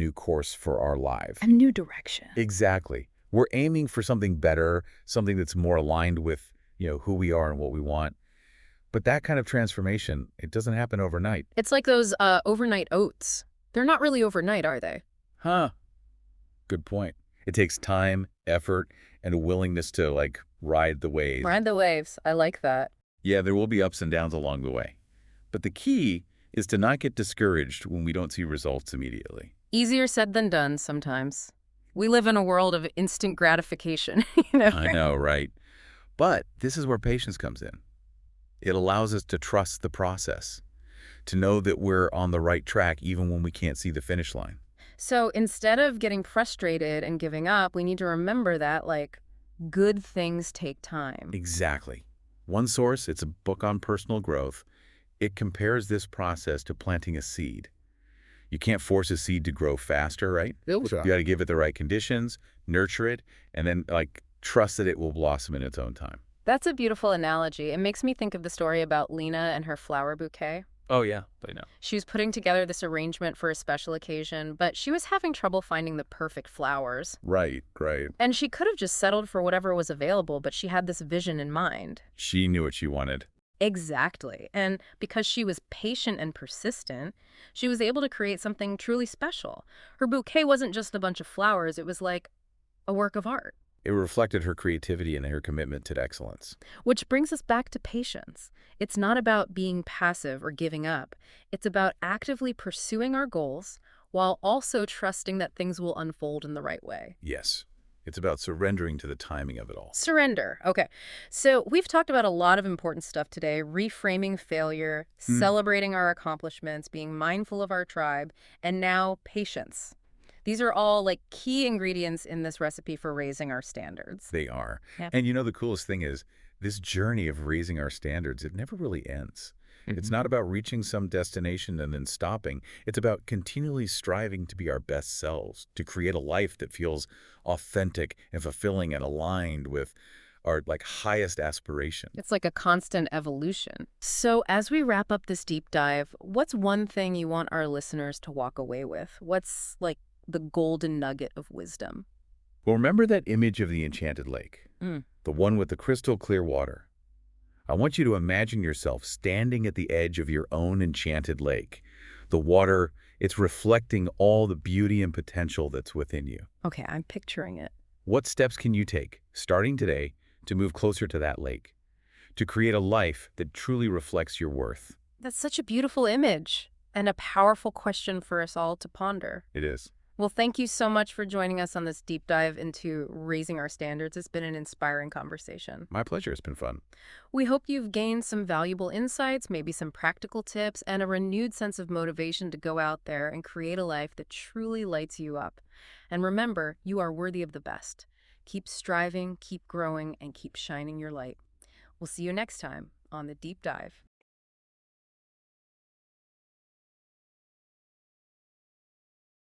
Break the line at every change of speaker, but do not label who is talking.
new course for our life.
A new direction.
Exactly. We're aiming for something better, something that's more aligned with, who we are and what we want. But that kind of transformation, it doesn't happen overnight.
It's like those overnight oats. They're not really overnight, are they?
Huh. Good point. It takes time, effort, and a willingness to, ride the wave.
Ride the waves. I like that.
Yeah, there will be ups and downs along the way. But the key is to not get discouraged when we don't see results immediately.
Easier said than done sometimes. We live in a world of instant gratification, you know?
I know, right? But this is where patience comes in. It allows us to trust the process, to know that we're on the right track even when we can't see the finish line.
So instead of getting frustrated and giving up, we need to remember that, good things take time.
Exactly. One source, it's a book on personal growth. It compares this process to planting a seed. You can't force a seed to grow faster, right? You got to give it the right conditions, nurture it, and then, trust that it will blossom in its own time.
That's a beautiful analogy. It makes me think of the story about Lena and her flower bouquet.
Oh, yeah, I know.
She was putting together this arrangement for a special occasion, but she was having trouble finding the perfect flowers.
Right.
And she could have just settled for whatever was available, but she had this vision in mind.
She knew what she wanted.
Exactly. And because she was patient and persistent, she was able to create something truly special. Her bouquet wasn't just a bunch of flowers, it was like a work of art.
It reflected her creativity and her commitment to excellence.
Which brings us back to patience. It's not about being passive or giving up. It's about actively pursuing our goals while also trusting that things will unfold in the right way.
Yes. It's about surrendering to the timing of it all.
Surrender. Okay. So we've talked about a lot of important stuff today: reframing failure, celebrating our accomplishments, being mindful of our tribe, and now patience. These are all key ingredients in this recipe for raising our standards.
They are.
Yeah.
And the coolest thing is, this journey of raising our standards, it never really ends. It's not about reaching some destination and then stopping. It's about continually striving to be our best selves, to create a life that feels authentic and fulfilling and aligned with our highest aspiration.
It's like a constant evolution. So as we wrap up this deep dive, what's one thing you want our listeners to walk away with? What's the golden nugget of wisdom?
Well, remember that image of the enchanted lake, the one with the crystal clear water. I want you to imagine yourself standing at the edge of your own enchanted lake. The water, it's reflecting all the beauty and potential that's within you.
Okay, I'm picturing it.
What steps can you take, starting today, to move closer to that lake, to create a life that truly reflects your worth?
That's such a beautiful image and a powerful question for us all to ponder.
It is.
Well, thank you so much for joining us on this deep dive into raising our standards. It's been an inspiring conversation.
My pleasure. It's been fun.
We hope you've gained some valuable insights, maybe some practical tips, and a renewed sense of motivation to go out there and create a life that truly lights you up. And remember, you are worthy of the best. Keep striving, keep growing, and keep shining your light. We'll see you next time on The Deep Dive.